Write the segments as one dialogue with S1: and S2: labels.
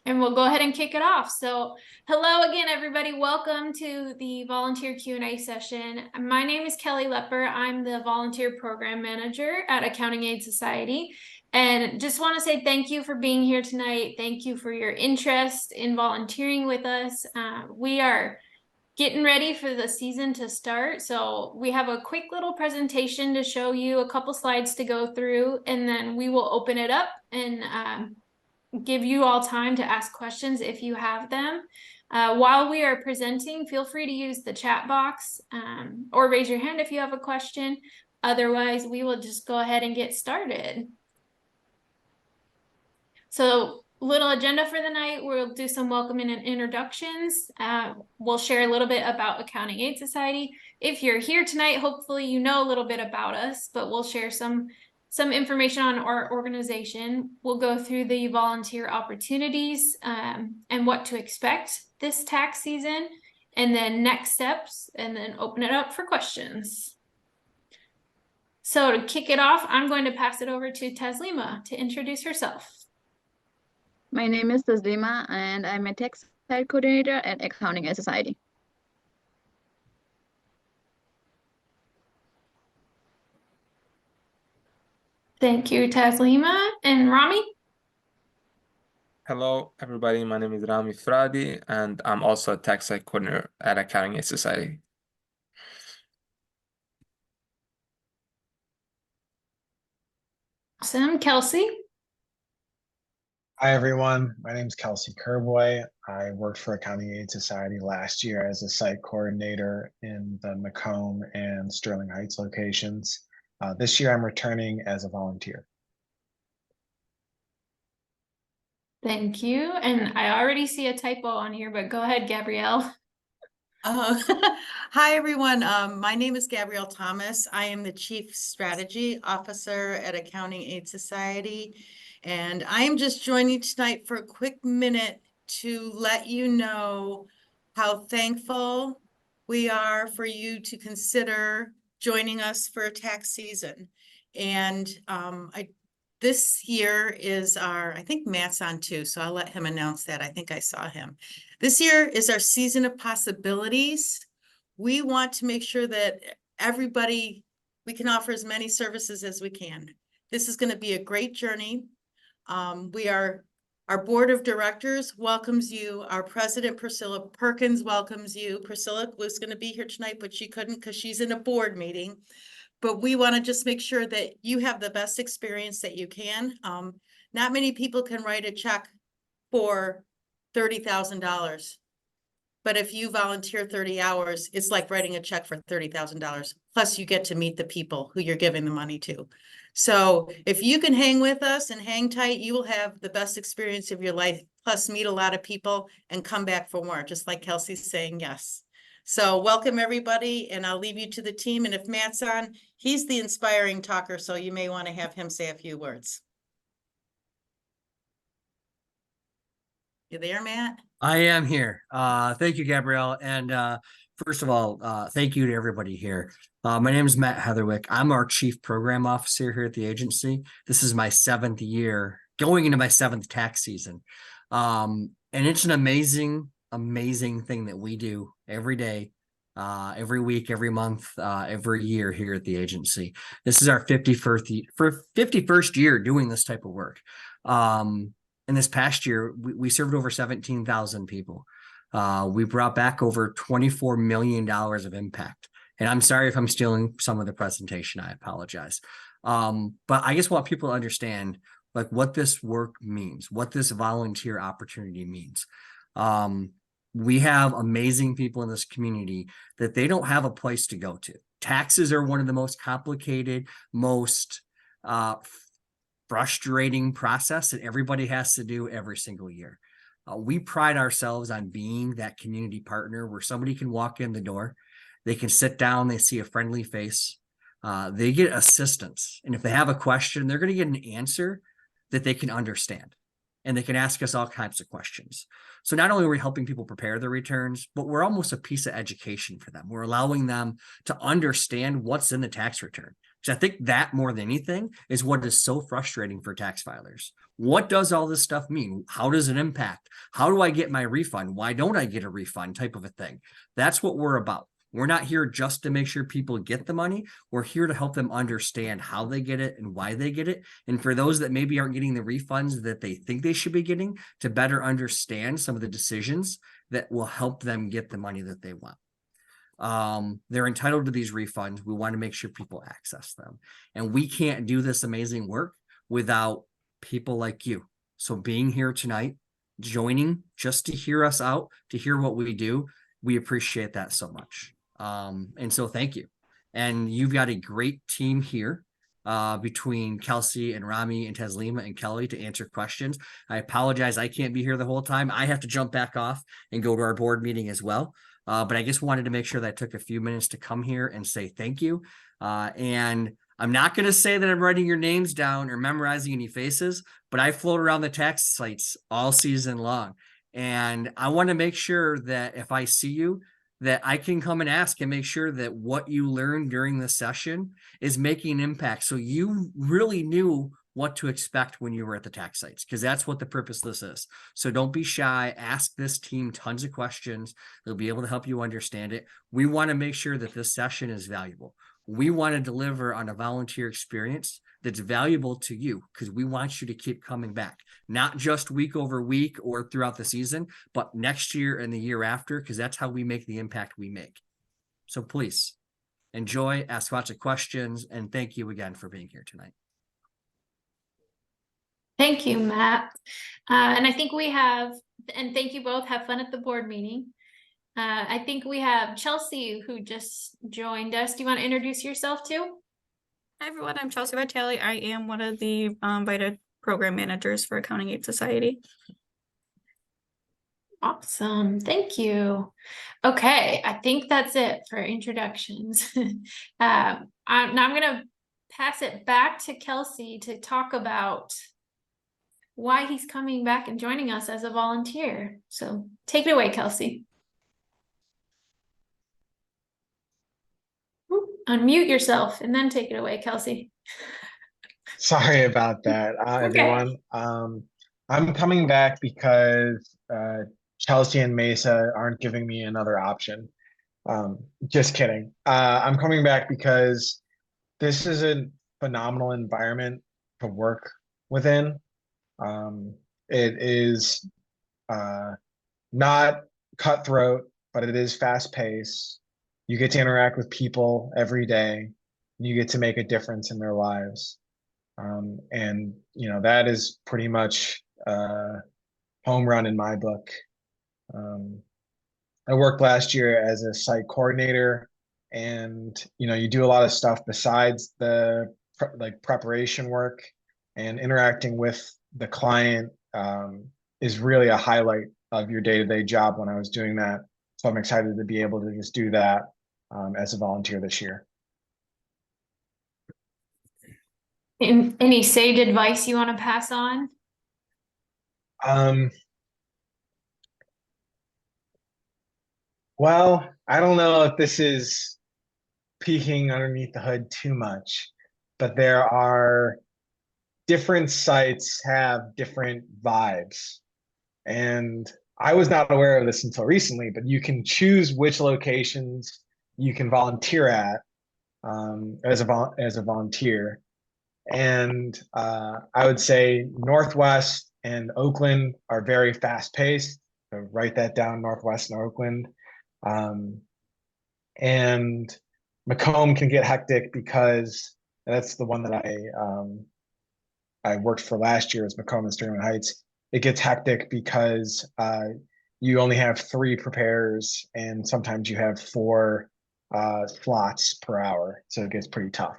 S1: And we'll go ahead and kick it off. So hello again, everybody. Welcome to the volunteer Q&A session. My name is Kelly Lepper. I'm the volunteer program manager at Accounting Aid Society. And just want to say thank you for being here tonight. Thank you for your interest in volunteering with us. We are getting ready for the season to start. So we have a quick little presentation to show you, a couple slides to go through, and then we will open it up and give you all time to ask questions if you have them. While we are presenting, feel free to use the chat box or raise your hand if you have a question. Otherwise, we will just go ahead and get started. So, little agenda for the night. We'll do some welcoming and introductions. We'll share a little bit about Accounting Aid Society. If you're here tonight, hopefully you know a little bit about us, but we'll share some information on our organization. We'll go through the volunteer opportunities and what to expect this tax season, and then next steps, and then open it up for questions. So to kick it off, I'm going to pass it over to Taslima to introduce herself.
S2: My name is Taslima, and I'm a tax site coordinator at Accounting Aid Society.
S1: Thank you, Taslima. And Rami?
S3: Hello, everybody. My name is Rami Fradi, and I'm also a tax site coordinator at Accounting Aid Society.
S1: Awesome. Kelsey?
S4: Hi, everyone. My name is Kelsey Kerboy. I worked for Accounting Aid Society last year as a site coordinator in the Macomb and Sterling Heights locations. This year, I'm returning as a volunteer.
S1: Thank you. And I already see a typo on here, but go ahead, Gabrielle.
S5: Hi, everyone. My name is Gabrielle Thomas. I am the Chief Strategy Officer at Accounting Aid Society. And I am just joining tonight for a quick minute to let you know how thankful we are for you to consider joining us for tax season. And this year is I think Matt's on too, so I'll let him announce that. I think I saw him. This year is our season of possibilities. We want to make sure that we can offer as many services as we can. This is going to be a great journey. Our board of directors welcomes you. Our president, Priscilla Perkins, welcomes you. Priscilla was going to be here tonight, but she couldn't because she's in a board meeting. But we want to just make sure that you have the best experience that you can. Not many people can write a check for $30,000. But if you volunteer 30 hours, it's like writing a check for $30,000. Plus you get to meet the people who you're giving the money to. So if you can hang with us and hang tight, you will have the best experience of your life, plus meet a lot of people and come back for more, just like Kelsey's saying yes. So welcome everybody, and I'll leave you to the team. And if Matt's on, he's the inspiring talker, so you may want to have him say a few words. You there, Matt?
S6: I am here. Thank you, Gabrielle. And first of all, thank you to everybody here. My name is Matt Heatherwick. I'm our Chief Program Officer here at the agency. This is my 7th year, going into my 7th tax season. And it's an amazing thing that we do every day, every week, every month, every year here at the agency. This is our 51st year doing this type of work. In this past year, we served over 17,000 people. We brought back over $24 million of impact. And I'm sorry if I'm stealing some of the presentation. I apologize. But I just want people to understand like what this work means, what this volunteer opportunity means. We have amazing people in this community that they don't have a place to go to. Taxes are one of the most complicated, most frustrating process that everybody has to do every single year. We pride ourselves on being that community partner where somebody can walk in the door, they can sit down, they see a friendly face, they get assistance. And if they have a question, they're going to get an answer that they can understand. And they can ask us all kinds of questions. So not only are we helping people prepare their returns, but we're almost a piece of education for them. We're allowing them to understand what's in the tax return. Because I think that more than anything is what is so frustrating for tax filers. What does all this stuff mean? How does it impact? How do I get my refund? Why don't I get a refund type of a thing? That's what we're about. We're not here just to make sure people get the money. We're here to help them understand how they get it and why they get it. And for those that maybe aren't getting the refunds that they think they should be getting, to better understand some of the decisions that will help them get the money that they want. They're entitled to these refunds. We want to make sure people access them. And we can't do this amazing work without people like you. So being here tonight, joining just to hear us out, to hear what we do, we appreciate that so much. And so thank you. And you've got a great team here between Kelsey and Rami and Taslima and Kelly to answer questions. I apologize, I can't be here the whole time. I have to jump back off and go to our board meeting as well. But I just wanted to make sure that I took a few minutes to come here and say thank you. And I'm not going to say that I'm writing your names down or memorizing any faces, but I float around the tax sites all season long. And I want to make sure that if I see you, that I can come and ask and make sure that what you learned during the session is making an impact. So you really knew what to expect when you were at the tax sites, because that's what the purpose of this is. So don't be shy. Ask this team tons of questions. They'll be able to help you understand it. We want to make sure that this session is valuable. We want to deliver on a volunteer experience that's valuable to you, because we want you to keep coming back, not just week over week or throughout the season, but next year and the year after, because that's how we make the impact we make. So please enjoy, ask lots of questions, and thank you again for being here tonight.
S1: Thank you, Matt. And I think we have, and thank you both, have fun at the board meeting. I think we have Chelsea who just joined us. Do you want to introduce yourself too?
S7: Hi everyone, I'm Chelsea Vitale. I am one of the VITA program managers for Accounting Aid Society.
S1: Awesome, thank you. Okay, I think that's it for introductions. Now I'm gonna pass it back to Kelsey to talk about why he's coming back and joining us as a volunteer. So take it away, Kelsey. Unmute yourself and then take it away, Kelsey.
S4: Sorry about that, everyone. I'm coming back because Chelsea and Mesa aren't giving me another option. Just kidding. I'm coming back because this is a phenomenal environment to work within. It is not cutthroat, but it is fast paced. You get to interact with people every day. You get to make a difference in their lives. And you know, that is pretty much home run in my book. I worked last year as a site coordinator, and you know, you do a lot of stuff besides the preparation work, and interacting with the client is really a highlight of your day-to-day job when I was doing that. So I'm excited to be able to just do that as a volunteer this year.
S1: Any sage advice you want to pass on?
S4: Well, I don't know if this is peeking underneath the hood too much, but there are different sites have different vibes. And I was not aware of this until recently, but you can choose which locations you can volunteer at as a volunteer. And I would say Northwest and Oakland are very fast paced. So write that down, Northwest and Oakland. And Macomb can get hectic because that's the one that I worked for last year, was Macomb and Sterling Heights. It gets hectic because you only have 3 preparers, and sometimes you have 4 slots per hour. So it gets pretty tough.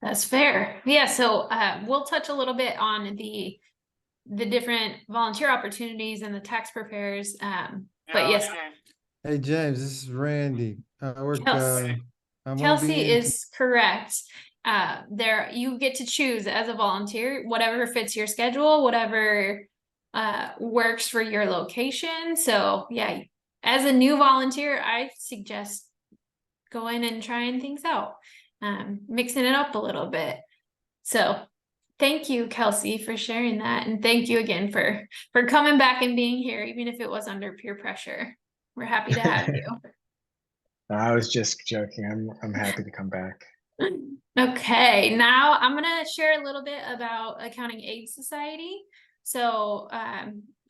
S1: That's fair. Yeah, so we'll touch a little bit on the different volunteer opportunities and the tax preparers. But yes,
S8: Hey James, this is Randy. I work.
S1: Kelsey.
S8: I'm
S1: Kelsey is correct. There you get to choose as a volunteer whatever fits your schedule, whatever works for your location. So yeah, as a new volunteer, I suggest going and trying things out, mixing it up a little bit. So thank you, Kelsey, for sharing that. And thank you again for coming back and being here, even if it was under peer pressure. We're happy to have you.
S4: I was just joking. I'm happy to come back.
S1: Okay, now I'm gonna share a little bit about Accounting Aid Society. So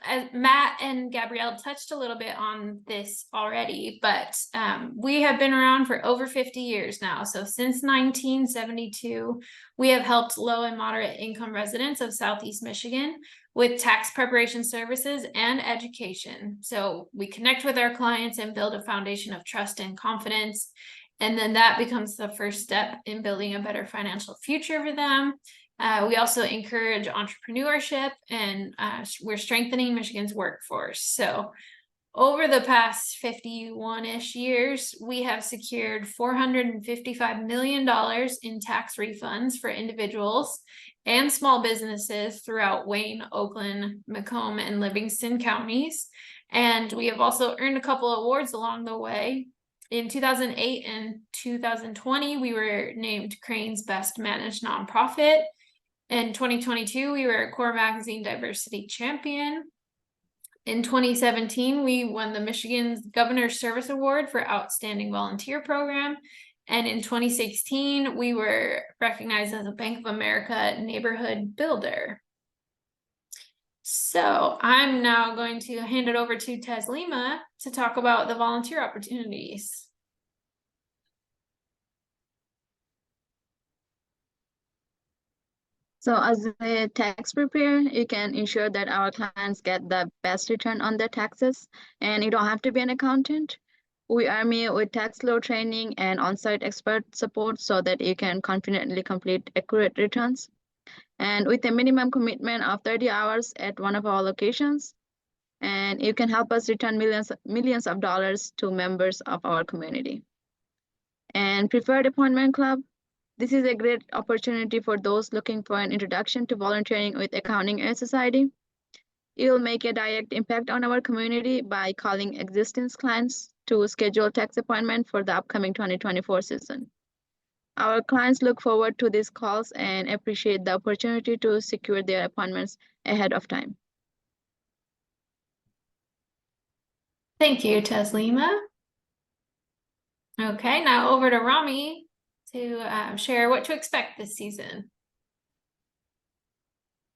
S1: as Matt and Gabrielle touched a little bit on this already, but we have been around for over 50 years now. So since 1972, we have helped low and moderate income residents of Southeast Michigan with tax preparation services and education. So we connect with our clients and build a foundation of trust and confidence. And then that becomes the first step in building a better financial future for them. We also encourage entrepreneurship, and we're strengthening Michigan's workforce. So over the past 51-ish years, we have secured $455 million in tax refunds for individuals and small businesses throughout Wayne, Oakland, Macomb, and Livingston counties. And we have also earned a couple awards along the way. In 2008 and 2020, we were named Crane's Best Managed Nonprofit. In 2022, we were Core Magazine Diversity Champion. In 2017, we won the Michigan's Governor's Service Award for Outstanding Volunteer Program. And in 2016, we were recognized as a Bank of America Neighborhood Builder. So I'm now going to hand it over to Taslima to talk about the volunteer opportunities.
S2: So as a tax preparer, you can ensure that our clients get the best return on their taxes, and you don't have to be an accountant. We arm you with tax law training and on-site expert support so that you can confidently complete accurate returns. And with a minimum commitment of 30 hours at one of our locations, and you can help us return millions of dollars to members of our community. And Preferred Appointment Club, this is a great opportunity for those looking for an introduction to volunteering with Accounting Aid Society. You'll make a direct impact on our community by calling existing clients to schedule tax appointment for the upcoming 2024 season. Our clients look forward to these calls and appreciate the opportunity to secure their appointments ahead of time.
S1: Thank you, Taslima. Okay, now over to Rami to share what to expect this season.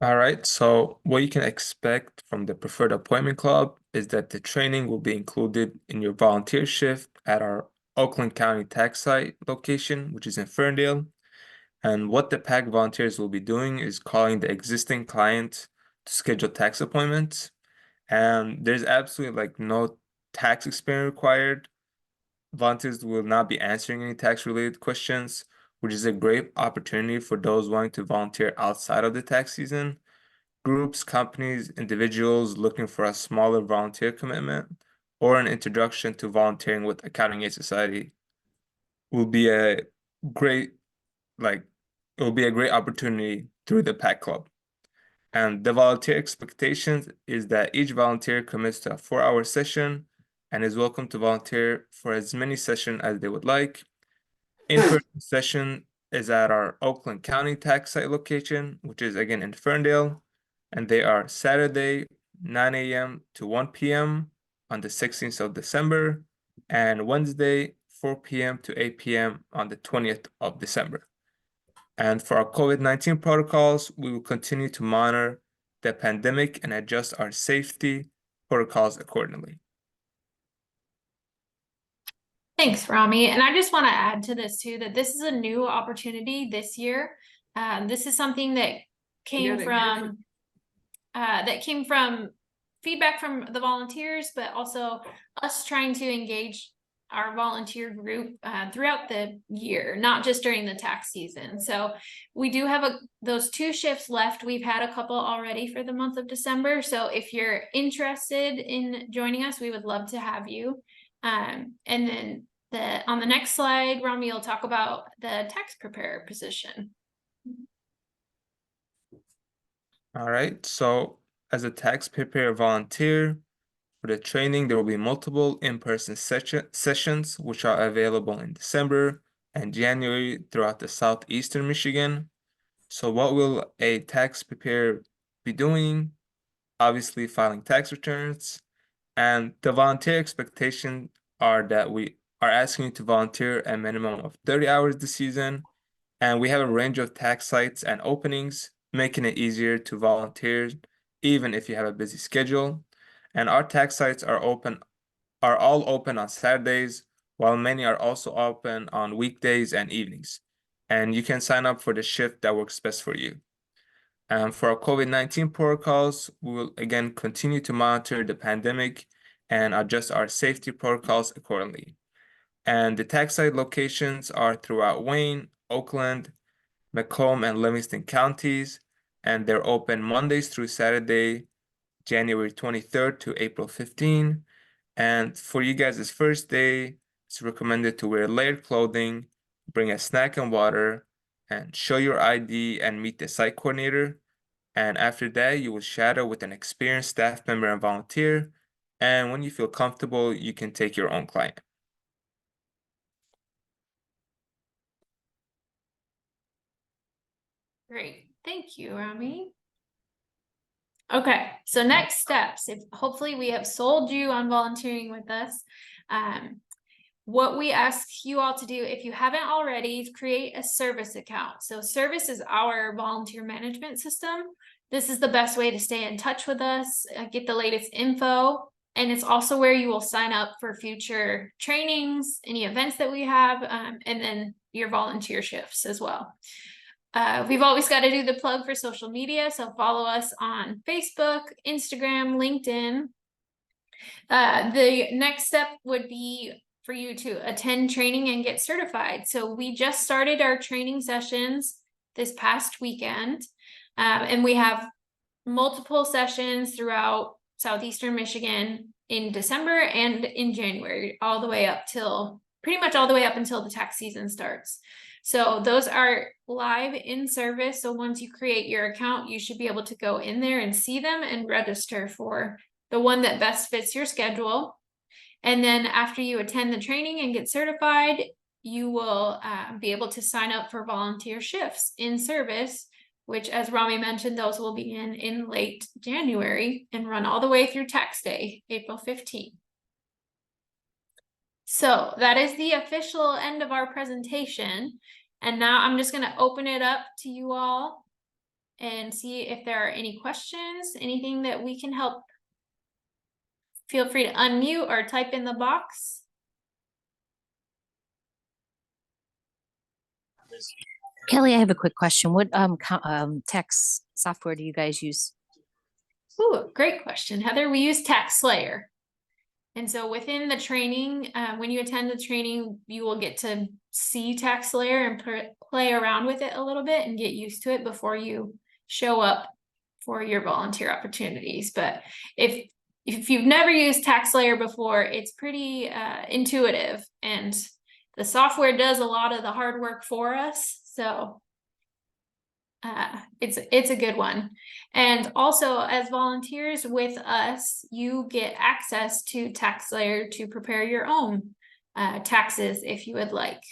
S3: All right, so what you can expect from the Preferred Appointment Club is that the training will be included in your volunteer shift at our Oakland County tax site location, which is in Ferndale. And what the PAC volunteers will be doing is calling the existing client to schedule tax appointments. And there's absolutely like no tax experience required. Volunteers will not be answering any tax-related questions, which is a great opportunity for those wanting to volunteer outside of the tax season. Groups, companies, individuals looking for a smaller volunteer commitment or an introduction to volunteering with Accounting Aid Society will be a great, it will be a great opportunity through the PAC Club. And the volunteer expectations is that each volunteer commits to a 4-hour session and is welcome to volunteer for as many sessions as they would like. In-person session is at our Oakland County tax site location, which is again in Ferndale, and they are Saturday, 9 a.m. to 1 p.m. on the 16th of December, and Wednesday, 4 p.m. to 8 p.m. on the 20th of December. And for our COVID-19 protocols, we will continue to monitor the pandemic and adjust our safety protocols accordingly.
S1: Thanks, Rami. And I just want to add to this too, that this is a new opportunity this year. This is something that came from feedback from the volunteers, but also us trying to engage our volunteer group throughout the year, not just during the tax season. So we do have those 2 shifts left. We've had a couple already for the month of December. So if you're interested in joining us, we would love to have you. And then on the next slide, Rami will talk about the tax preparer position.
S3: All right, so as a tax preparer volunteer, For the training, there will be multiple in-person sessions, which are available in December and January throughout the southeastern Michigan. So what will a tax preparer be doing? Obviously, filing tax returns. And the volunteer expectations are that we are asking you to volunteer a minimum of 30 hours this season. And we have a range of tax sites and openings, making it easier to volunteer even if you have a busy schedule. And our tax sites are all open on Saturdays, while many are also open on weekdays and evenings. And you can sign up for the shift that works best for you. For our COVID-19 protocols, we will again continue to monitor the pandemic and adjust our safety protocols accordingly. And the tax site locations are throughout Wayne, Oakland, Macomb, and Livingston counties, and they're open Mondays through Saturday, January 23rd to April 15. And for you guys' first day, it's recommended to wear layered clothing, bring a snack and water, and show your ID and meet the site coordinator. And after that, you will shadow with an experienced staff member and volunteer. And when you feel comfortable, you can take your own client.
S1: Great. Thank you, Rami. Okay, so next steps. If hopefully we have sold you on volunteering with us. What we ask you all to do, if you haven't already, create a service account. So service is our volunteer management system. This is the best way to stay in touch with us, get the latest info. And it's also where you will sign up for future trainings, any events that we have, and then your volunteer shifts as well. We've always got to do the plug for social media, so follow us on Facebook, Instagram, LinkedIn. The next step would be for you to attend training and get certified. So we just started our training sessions this past weekend, and we have multiple sessions throughout southeastern Michigan in December and in January, all the way up till pretty much all the way up until the tax season starts. So those are live in service. So once you create your account, you should be able to go in there and see them and register for the one that best fits your schedule. And then after you attend the training and get certified, you will be able to sign up for volunteer shifts in service, which, as Rami mentioned, those will begin in late January and run all the way through tax day, April 15th. So that is the official end of our presentation. And now I'm just going to open it up to you all and see if there are any questions, anything that we can help. Feel free to unmute or type in the box.
S9: Kelly, I have a quick question. What tax software do you guys use?
S1: Ooh, great question, Heather. We use TaxSlayer. And so within the training, when you attend the training, you will get to see TaxSlayer and play around with it a little bit and get used to it before you show up for your volunteer opportunities. But if you've never used TaxSlayer before, it's pretty intuitive, and the software does a lot of the hard work for us. So it's a good one. And also, as volunteers with us, you get access to TaxSlayer to prepare your own taxes if you would like.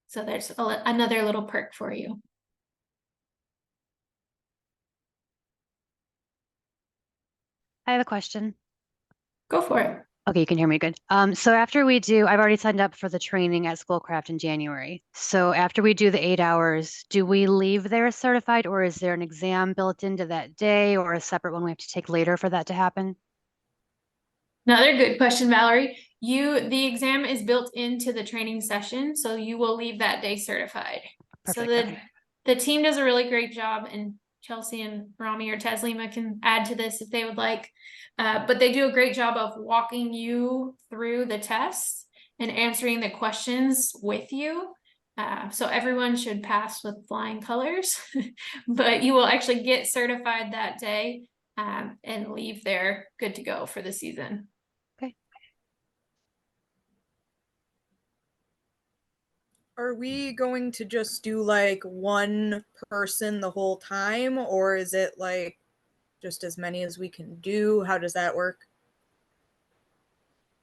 S1: So there's another little perk for you.
S10: I have a question.
S1: Go for it.
S10: Okay, you can hear me good. So after we do, I've already signed up for the training at Schoolcraft in January. So after we do the 8 hours, do we leave there certified, or is there an exam built into that day, or a separate one we have to take later for that to happen?
S1: Another good question, Valerie. The exam is built into the training session, so you will leave that day certified.
S10: Perfect,
S1: So
S10: okay.
S1: the team does a really great job, and Chelsea and Rami or Taslima can add to this if they would like. But they do a great job of walking you through the tests and answering the questions with you. So everyone should pass with flying colors, but you will actually get certified that day and leave there good to go for the season.
S10: Okay.
S11: Are we going to just do like one person the whole time, or is it like just as many as we can do? How does that work?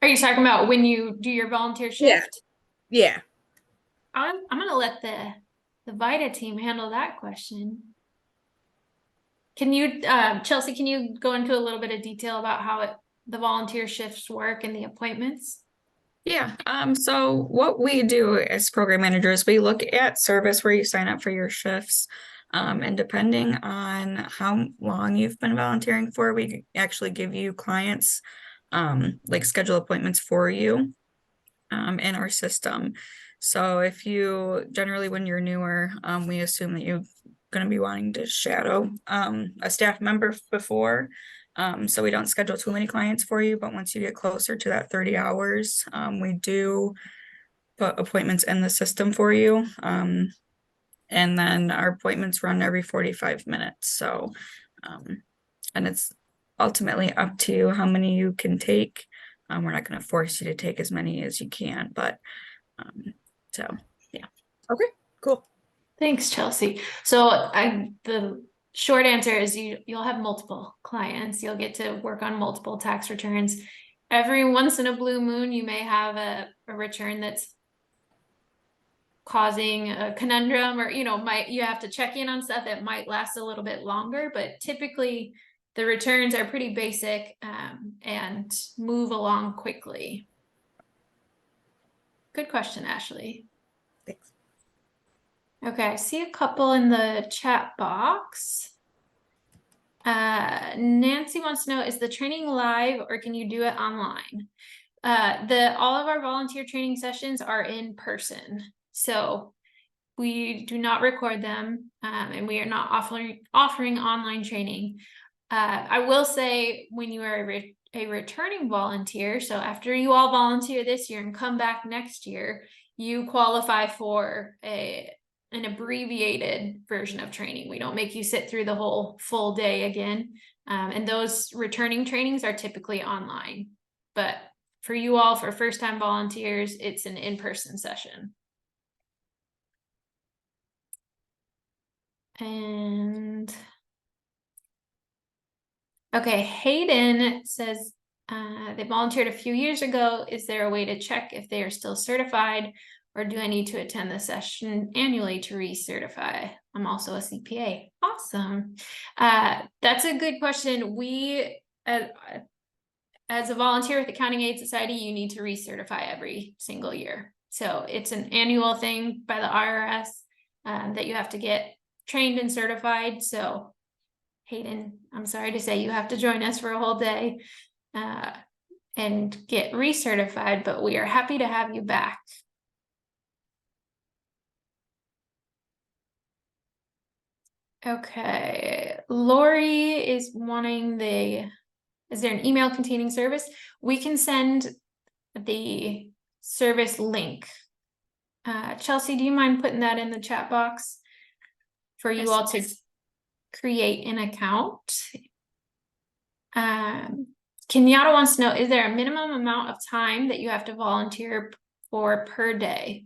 S1: Are you talking about when you do your volunteer
S11: Yeah.
S1: shift?
S11: Yeah.
S1: I'm gonna let the VITA team handle that question. Can you, Chelsea, can you go into a little bit of detail about how the volunteer shifts work and the appointments?
S7: Yeah, so what we do as program managers, we look at service where you sign up for your shifts. And depending on how long you've been volunteering for, we actually give you clients, like schedule appointments for you, in our system. So if you, generally when you're newer, we assume that you're gonna be wanting to shadow, a staff member before. So we don't schedule too many clients for you, but once you get closer to that 30 hours, we do put appointments in the system for you. And then our appointments run every 45 minutes. So, and it's ultimately up to you how many you can take. We're not going to force you to take as many as you can, but, so, yeah.
S11: Okay, cool.
S1: Thanks, Chelsea. So the short answer is you'll have multiple clients. You'll get to work on multiple tax returns. Every once in a blue moon, you may have a return that's causing a conundrum, or you have to check in on stuff that might last a little bit longer, but typically the returns are pretty basic and move along quickly. Good question, Ashley.
S11: Thanks.
S1: Okay, I see a couple in the chat box. Nancy wants to know, is the training live or can you do it online? All of our volunteer training sessions are in person. So we do not record them, and we are not offering online training. I will say, when you are a returning volunteer, so after you all volunteer this year and come back next year, you qualify for an abbreviated version of training. We don't make you sit through the whole full day again. And those returning trainings are typically online. But for you all, for first-time volunteers, it's an in-person session. And okay, Hayden says they volunteered a few years ago. Is there a way to check if they are still certified, or do I need to attend the session annually to recertify? I'm also a CPA. Awesome. That's a good question. We, as a volunteer with Accounting Aid Society, you need to recertify every single year. So it's an annual thing by the IRS that you have to get trained and certified. So Hayden, I'm sorry to say you have to join us for a whole day and get recertified, but we are happy to have you back. Okay, Lori is wanting is there an email containing service? We can send the service link. Chelsea, do you mind putting that in the chat box for you all to create an account? Kenyatta wants to know, is there a minimum amount of time that you have to volunteer for per day?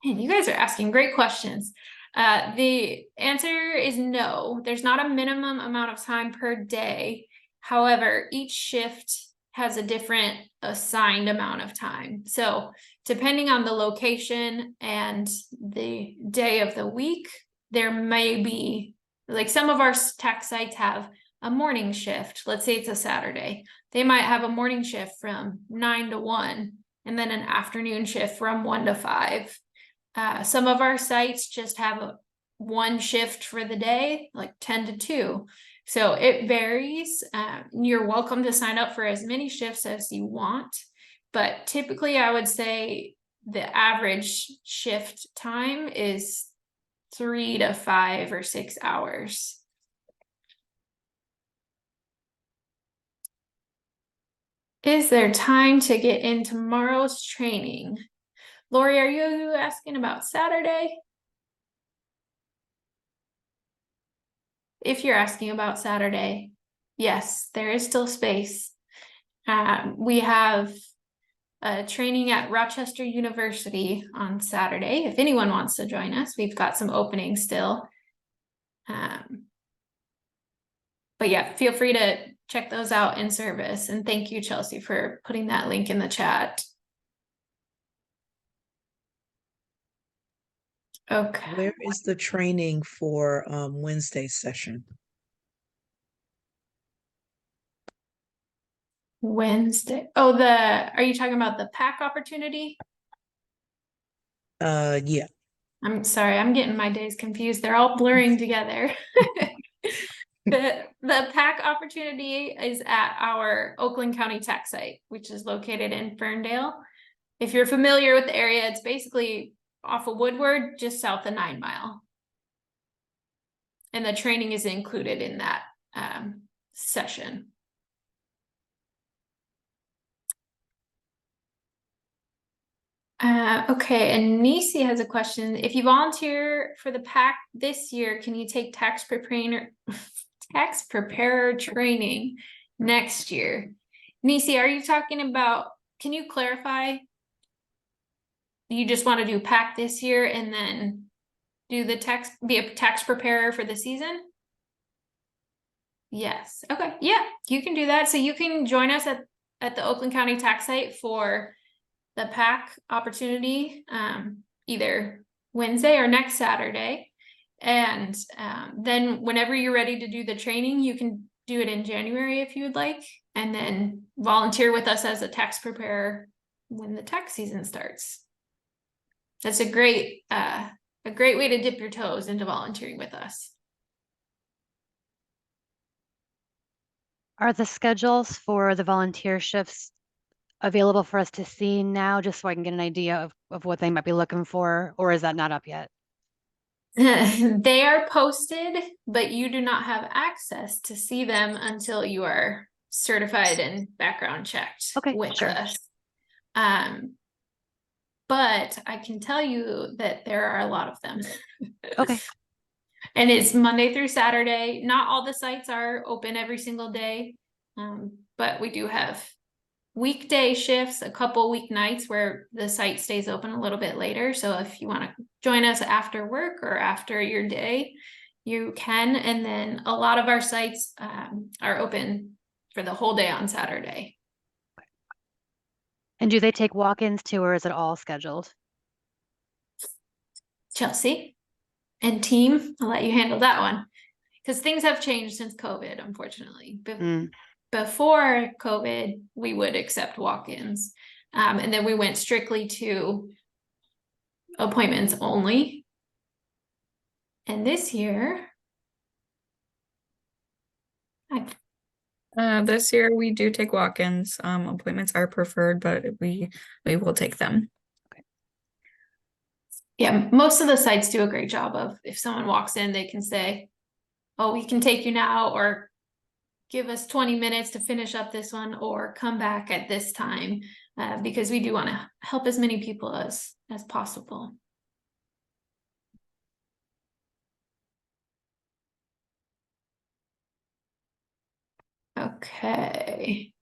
S1: And you guys are asking great questions. The answer is no, there's not a minimum amount of time per day. However, each shift has a different assigned amount of time. So depending on the location and the day of the week, there may be, like, some of our tax sites have a morning shift. Let's say it's a Saturday. They might have a morning shift from 9 to 1 and then an afternoon shift from 1 to 5. Some of our sites just have one shift for the day, like 10 to 2. So it varies. You're welcome to sign up for as many shifts as you want, but typically I would say the average shift time is 3 to 5 or 6 hours. Is there time to get in tomorrow's training? Lori, are you asking about Saturday? If you're asking about Saturday, yes, there is still space. We have a training at Rochester University on Saturday. If anyone wants to join us, we've got some openings still. But yeah, feel free to check those out in service. And thank you, Chelsea, for putting that link in the chat. Okay.
S12: Where is the training for Wednesday's session?
S1: Wednesday. Oh, are you talking about the PAC opportunity?
S12: Yeah.
S1: I'm sorry, I'm getting my days confused. They're all blurring together. The PAC opportunity is at our Oakland County tax site, which is located in Ferndale. If you're familiar with the area, it's basically off of Woodward, just south of 9 Mile. And the training is included in that session. Okay, and Nisi has a question. If you volunteer for the PAC this year, can you take tax preparer training next year? Nisi, are you talking about, can you clarify? You just want to do PAC this year and then be a tax preparer for the season? Yes. Okay. Yeah, you can do that. So you can join us at the Oakland County tax site for the PAC opportunity, either Wednesday or next Saturday. And then whenever you're ready to do the training, you can do it in January if you would like, and then volunteer with us as a tax preparer when the tax season starts. That's a great way to dip your toes into volunteering with us.
S10: Are the schedules for the volunteer shifts available for us to see now, just so I can get an idea of what they might be looking for, or is that not up yet?
S1: They are posted, but you do not have access to see them until you are certified and background checked with us. But I can tell you that there are a lot of them.
S10: Okay.
S1: And it's Monday through Saturday. Not all the sites are open every single day, but we do have weekday shifts, a couple weeknights where the site stays open a little bit later. So if you want to join us after work or after your day, you can. And then a lot of our sites are open for the whole day on Saturday.
S10: And do they take walk-ins too, or is it all scheduled?
S1: Chelsea and team, I'll let you handle that one, because things have changed since COVID, unfortunately. Before COVID, we would accept walk-ins, and then we went strictly to appointments only. And this year,
S7: this year we do take walk-ins. Appointments are preferred, but we will take them.
S1: Yeah, most of the sites do a great job of, if someone walks in, they can say, oh, we can take you now, or give us 20 minutes to finish up this one, or come back at this time, because we do want to help as many people as possible. Okay.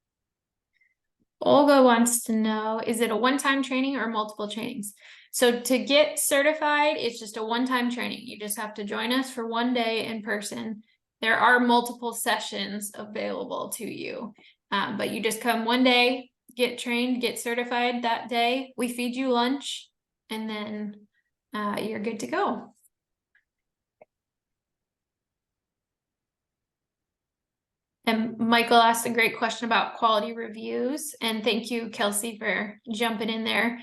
S1: Olga wants to know, is it a one-time training or multiple trainings? So to get certified, it's just a one-time training. You just have to join us for one day in person. There are multiple sessions available to you, but you just come one day, get trained, get certified that day. We feed you lunch, and then you're good to go. And Michael asked a great question about quality reviews, and thank you, Kelsey, for jumping in there.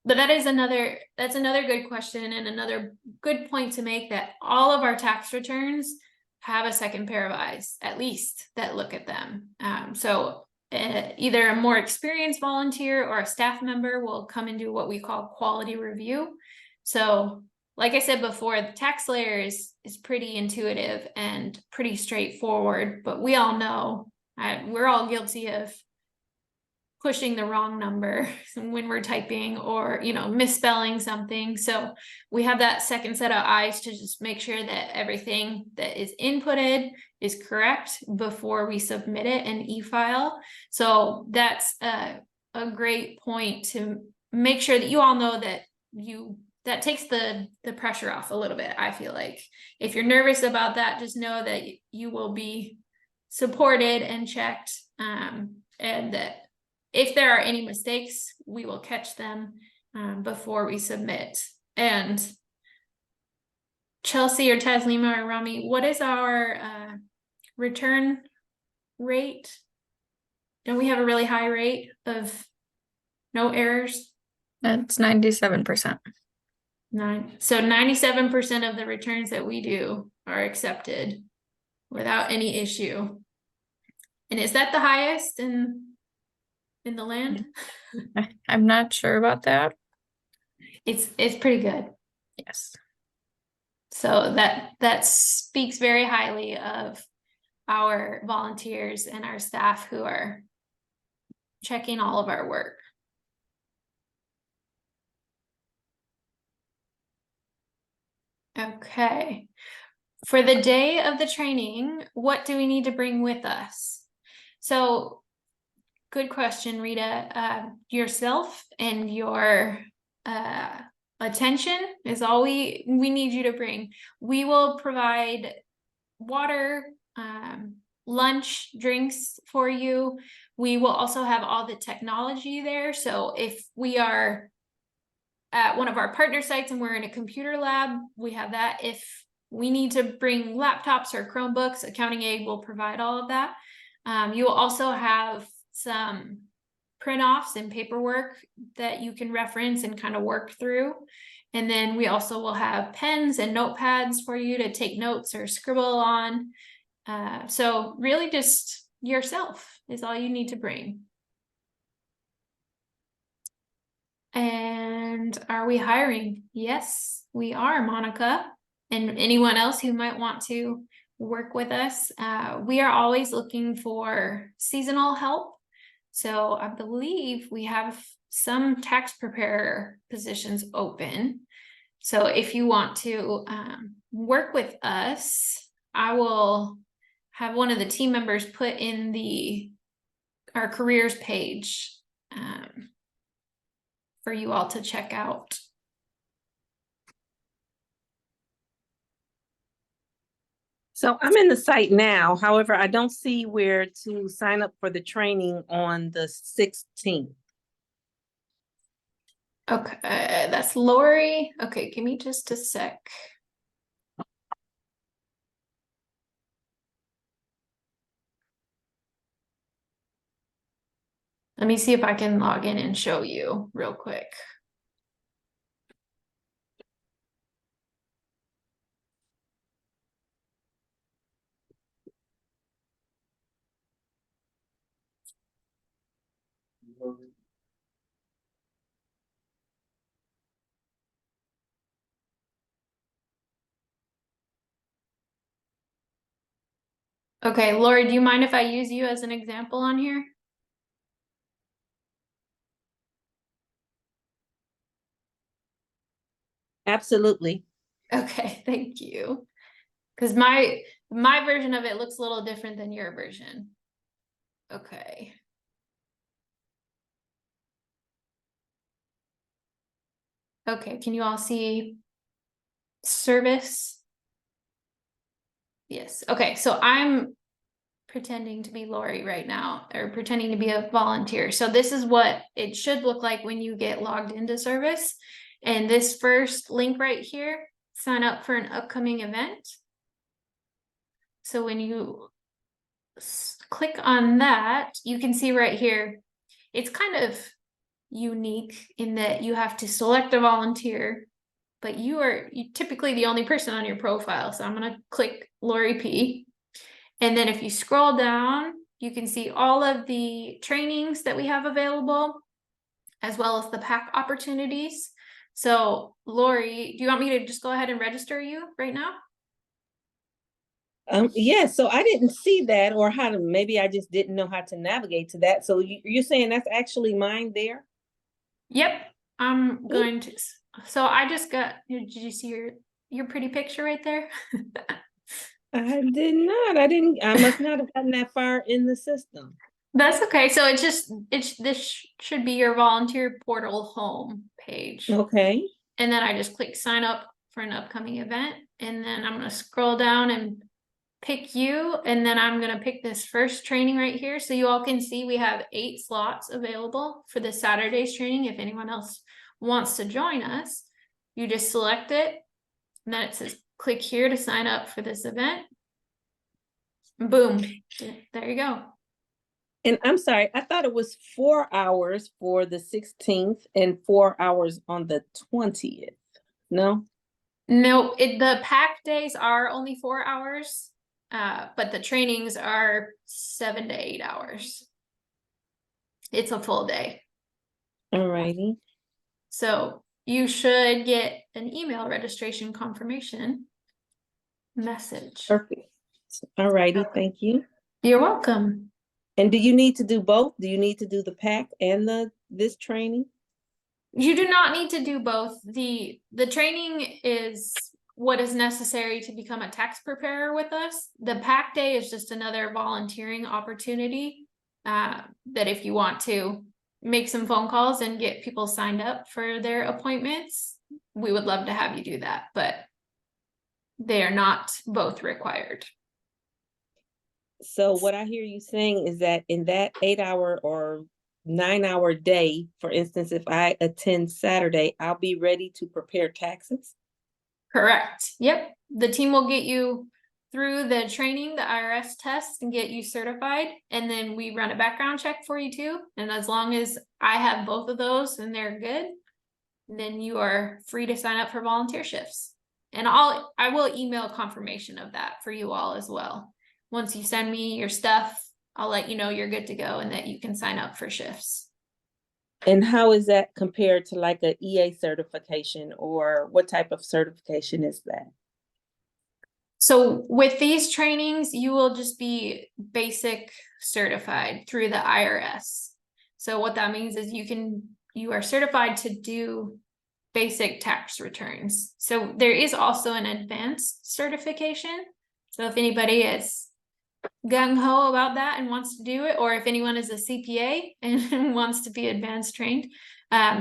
S1: But that's another good question, and another good point to make, that all of our tax returns have a second pair of eyes, at least, that look at them. So either a more experienced volunteer or a staff member will come and do what we call quality review. So like I said before, the tax layer is pretty intuitive and pretty straightforward, but we all know we're all guilty of pushing the wrong number when we're typing, or misspelling something. So we have that second set of eyes to just make sure that everything that is inputted is correct before we submit it in e-file. So that's a great point to make sure that you all know that that takes the pressure off a little bit. I feel like if you're nervous about that, just know that you will be supported and checked, and that if there are any mistakes, we will catch them before we submit. And Chelsea or Taslima or Rami, what is our return rate? Don't we have a really high rate of no errors?
S7: It's 97%.
S1: So 97% of the returns that we do are accepted without any issue. And is that the highest in the land?
S7: I'm not sure about that.
S1: It's pretty good.
S7: Yes.
S1: So that speaks very highly of our volunteers and our staff who are checking all of our work. Okay. For the day of the training, what do we need to bring with us? So, good question, Rita. Yourself and your attention is all we need you to bring. We will provide water, lunch, drinks for you. We will also have all the technology there. So if we are at one of our partner sites and we're in a computer lab, we have that. If we need to bring laptops or Chromebooks, Accounting Aid will provide all of that. You will also have some print-offs and paperwork that you can reference and kind of work through. And then we also will have pens and notepads for you to take notes or scribble on. So really just yourself is all you need to bring. And are we hiring? Yes, we are, Monica. And anyone else who might want to work with us. We are always looking for seasonal help. So I believe we have some tax preparer positions open. So if you want to work with us, I will have one of the team members put in our careers page for you all to check out.
S13: So I'm in the site now. However, I don't see where to sign up for the training on the 16th.
S1: Okay, that's Lori. Okay, give me just a sec. Let me see if I can log in and show you real quick. Okay, Lori, do you mind if I use you as an example on here?
S13: Absolutely.
S1: Okay, thank you. Because my version of it looks a little different than your version. Okay. Okay, can you all see service? Yes. Okay, so I'm pretending to be Lori right now, or pretending to be a volunteer. So this is what it should look like when you get logged into service. And this first link right here, sign up for an upcoming event. So when you click on that, you can see right here, it's kind of unique in that you have to select a volunteer, but you're typically the only person on your profile. So I'm going to click Lori P. And then if you scroll down, you can see all of the trainings that we have available, as well as the PAC opportunities. So Lori, do you want me to just go ahead and register you right now?
S13: Yeah, so I didn't see that, or how to, maybe I just didn't know how to navigate to that. So you're saying that's actually mine there?
S1: Yep, I'm going to. So I just got, did you see your pretty picture right there?
S13: I did not. I must not have gotten that far in the system.
S1: That's okay. So this should be your volunteer portal home page.
S13: Okay.
S1: And then I just click sign up for an upcoming event. And then I'm gonna scroll down and pick you. And then I'm gonna pick this first training right here. So you all can see we have 8 slots available for this Saturday's training. If anyone else wants to join us, you just select it. And then it says, click here to sign up for this event. Boom, there you go.
S13: And I'm sorry, I thought it was 4 hours for the 16th and 4 hours on the 20th. No?
S1: No, the pack days are only 4 hours, but the trainings are 7 to 8 hours. It's a full day.
S13: Alrighty.
S1: So you should get an email registration confirmation message.
S13: Perfect. Alrighty, thank you.
S1: You're welcome.
S13: And do you need to do both? Do you need to do the PAC and this training?
S1: You do not need to do both. The training is what is necessary to become a tax preparer with us. The PAC day is just another volunteering opportunity that if you want to make some phone calls and get people signed up for their appointments, we would love to have you do that, but they are not both required.
S13: So what I hear you saying is that in that 8-hour or 9-hour day, for instance, if I attend Saturday, I'll be ready to prepare taxes?
S1: Correct. Yep. The team will get you through the training, the IRS test, and get you certified. And then we run a background check for you too. And as long as I have both of those and they're good, then you are free to sign up for volunteer shifts. And I will email confirmation of that for you all as well. Once you send me your stuff, I'll let you know you're good to go and that you can sign up for shifts.
S13: And how is that compared to like a EA certification, or what type of certification is that?
S1: So with these trainings, you will just be basic certified through the IRS. So what that means is you are certified to do basic tax returns. So there is also an advanced certification. So if anybody is gung-ho about that and wants to do it, or if anyone is a CPA and wants to be advanced trained,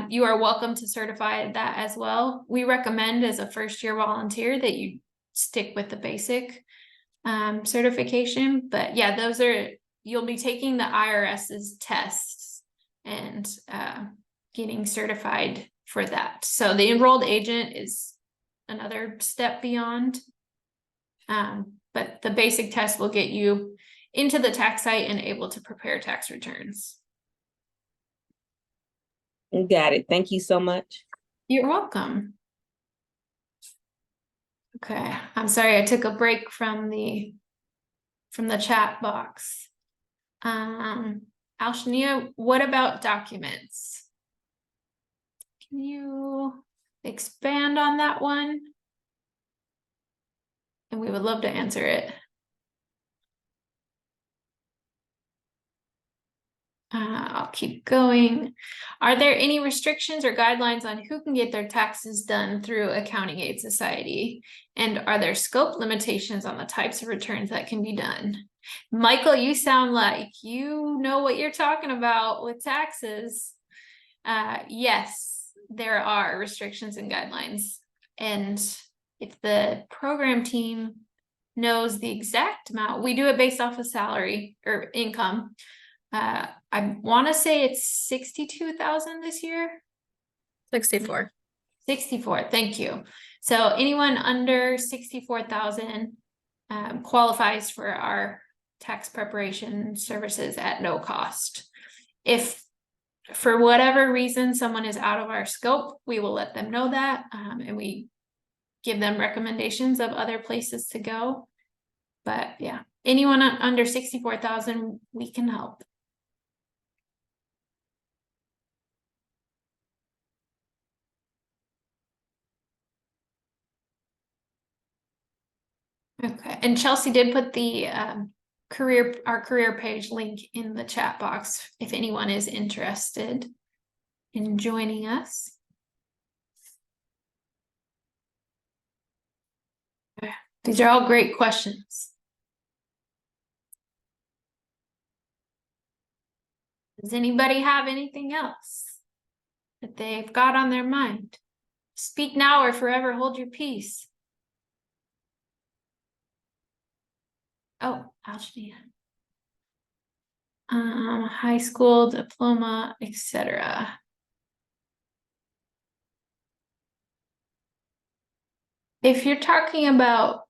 S1: you are welcome to certify that as well. We recommend as a first-year volunteer that you stick with the basic certification, but yeah, you'll be taking the IRS's tests and getting certified for that. So the enrolled agent is another step beyond. But the basic test will get you into the tax site and able to prepare tax returns.
S13: Got it. Thank you so much.
S1: You're welcome. Okay, I'm sorry I took a break from the chat box. Alshania, what about documents? Can you expand on that one? And we would love to answer it. I'll keep going. Are there any restrictions or guidelines on who can get their taxes done through Accounting Aid Society? And are there scope limitations on the types of returns that can be done? Michael, you sound like you know what you're talking about with taxes. Yes, there are restrictions and guidelines. And if the program team knows the exact amount, we do it based off of salary or income. I want to say it's 62,000 this year.
S7: 64.
S1: 64, thank you. So anyone under 64,000 qualifies for our tax preparation services at no cost. If for whatever reason someone is out of our scope, we will let them know that, and we give them recommendations of other places to go. But yeah, anyone under 64,000, we can help. Okay, and Chelsea did put the our career page link in the chat box if anyone is interested in joining us. These are all great questions. Does anybody have anything else that they've got on their mind? Speak now or forever hold your peace. Oh, Algeria. High school diploma, etc. If you're talking about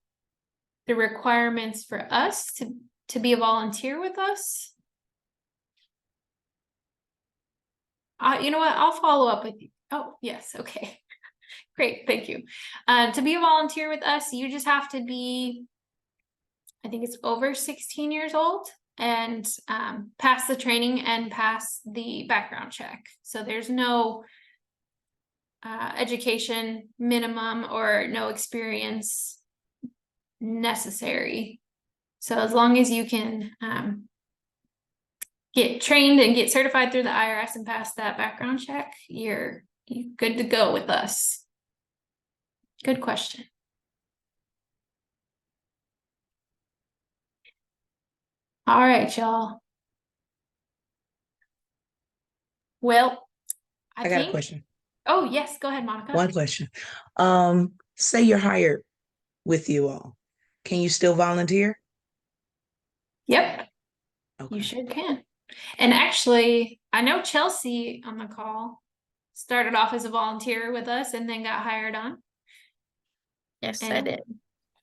S1: the requirements for us to be a volunteer with us, you know what? I'll follow up with you. Oh, yes. Okay. Great. Thank you. To be a volunteer with us, you just have to be, I think it's over 16 years old and pass the training and pass the background check. So there's no education minimum or no experience necessary. So as long as you can get trained and get certified through the IRS and pass that background check, you're good to go with us. Good question. All right, y'all. Well,
S12: I got a
S1: think.
S12: question.
S1: Oh, yes, go ahead, Monica.
S12: One question. Say you're hired with you all. Can you still volunteer?
S1: Yep,
S12: Okay.
S1: you sure can. And actually, I know Chelsea on the call started off as a volunteer with us and then got hired on.
S7: Yes, I
S1: And-
S7: did.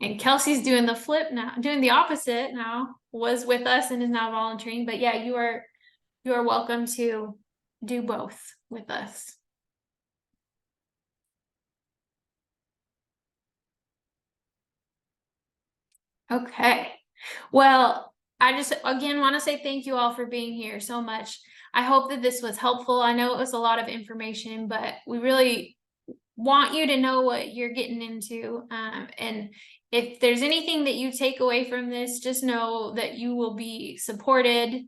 S1: And Kelsey's doing the flip now, doing the opposite now, was with us and is now volunteering. But yeah, you are welcome to do both with us. Okay. Well, I just again want to say thank you all for being here so much. I hope that this was helpful. I know it was a lot of information, but we really want you to know what you're getting into. And if there's anything that you take away from this, just know that you will be supported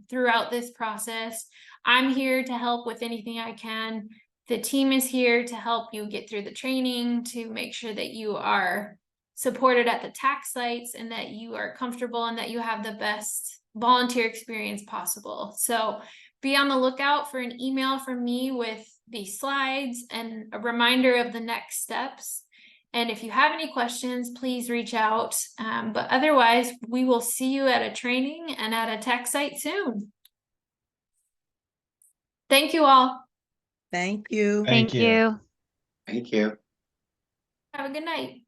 S1: throughout this process. I'm here to help with anything I can. The team is here to help you get through the training, to make sure that you are supported at the tax sites and that you are comfortable and that you have the best volunteer experience possible. So be on the lookout for an email from me with these slides and a reminder of the next steps. And if you have any questions, please reach out. But otherwise, we will see you at a training and at a tax site soon. Thank you all.
S12: Thank you.
S10: Thank you.
S14: Thank you.
S1: Have a good night.